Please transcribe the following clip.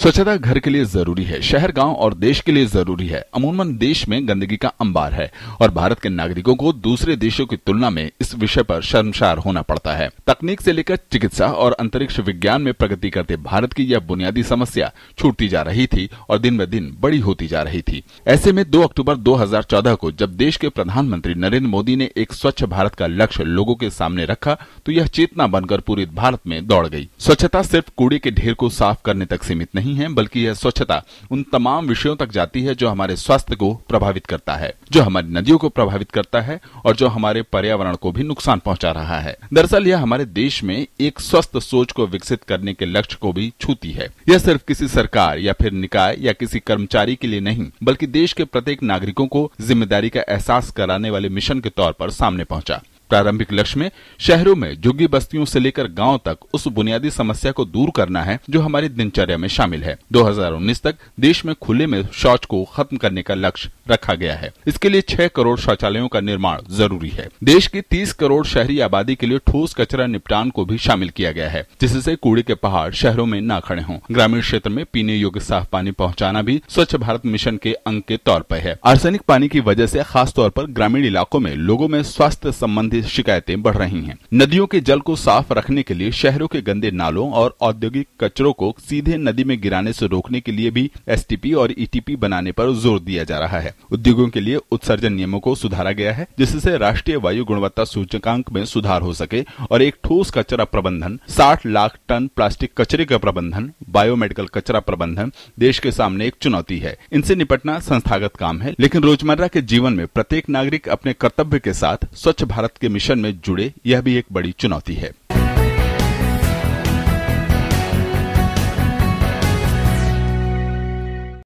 स्वच्छता घर के लिए जरूरी है, शहर, गांव और देश के लिए जरूरी है। अमूमन देश में गंदगी का अंबार है और भारत के नागरिकों को दूसरे देशों की तुलना में इस विषय पर शर्मसार होना पड़ता है। तकनीक से लेकर चिकित्सा और अंतरिक्ष विज्ञान में प्रगति करते भारत की यह बुनियादी समस्या छूटती जा रही थी और दिन ब दिन बड़ी होती जा रही थी। ऐसे में 2 अक्टूबर 2014 को जब देश के प्रधानमंत्री नरेंद्र मोदी ने एक स्वच्छ भारत का लक्ष्य लोगों के सामने रखा तो यह चेतना बनकर पूरे भारत में दौड़ गई। स्वच्छता सिर्फ कूड़े के ढेर को साफ करने तक सीमित नहीं है, बल्कि यह स्वच्छता उन तमाम विषयों तक जाती है जो हमारे स्वास्थ्य को प्रभावित करता है, जो हमारी नदियों को प्रभावित करता है और जो हमारे पर्यावरण को भी नुकसान पहुंचा रहा है। दरअसल यह हमारे देश में एक स्वस्थ सोच को विकसित करने के लक्ष्य को भी छूती है। यह सिर्फ किसी सरकार या फिर निकाय या किसी कर्मचारी के लिए नहीं, बल्कि देश के प्रत्येक नागरिकों को जिम्मेदारी का एहसास कराने वाले मिशन के तौर पर सामने पहुंचा। प्रारंभिक लक्ष्य में शहरों में झुग्गी बस्तियों से लेकर गांव तक उस बुनियादी समस्या को दूर करना है जो हमारी दिनचर्या में शामिल है। 2019 तक देश में खुले में शौच को खत्म करने का लक्ष्य रखा गया है। इसके लिए 6 करोड़ शौचालयों का निर्माण जरूरी है। देश की 30 करोड़ शहरी आबादी के लिए ठोस कचरा निपटान को भी शामिल किया गया है, जिससे कूड़े के पहाड़ शहरों में न खड़े हों। ग्रामीण क्षेत्र में पीने योग्य साफ पानी पहुंचाना भी स्वच्छ भारत मिशन के अंग के तौर पर है। आर्सेनिक पानी की वजह से खास तौर पर ग्रामीण इलाकों में लोगों में स्वास्थ्य संबंधी शिकायतें बढ़ रही हैं। नदियों के जल को साफ रखने के लिए शहरों के गंदे नालों और औद्योगिक कचरों को सीधे नदी में गिराने से रोकने के लिए भी एसटीपी और ईटीपी बनाने पर जोर दिया जा रहा है। उद्योगों के लिए उत्सर्जन नियमों को सुधारा गया है, जिससे राष्ट्रीय वायु गुणवत्ता सूचकांक में सुधार हो सके और एक ठोस कचरा प्रबंधन, 60 लाख टन प्लास्टिक कचरे का प्रबंधन, बायोमेडिकल कचरा प्रबंधन देश के सामने एक चुनौती है। इनसे निपटना संस्थागत काम है, लेकिन रोजमर्रा के जीवन में प्रत्येक नागरिक अपने कर्तव्य के साथ स्वच्छ भारत के मिशन में जुड़े, यह भी एक बड़ी चुनौती है।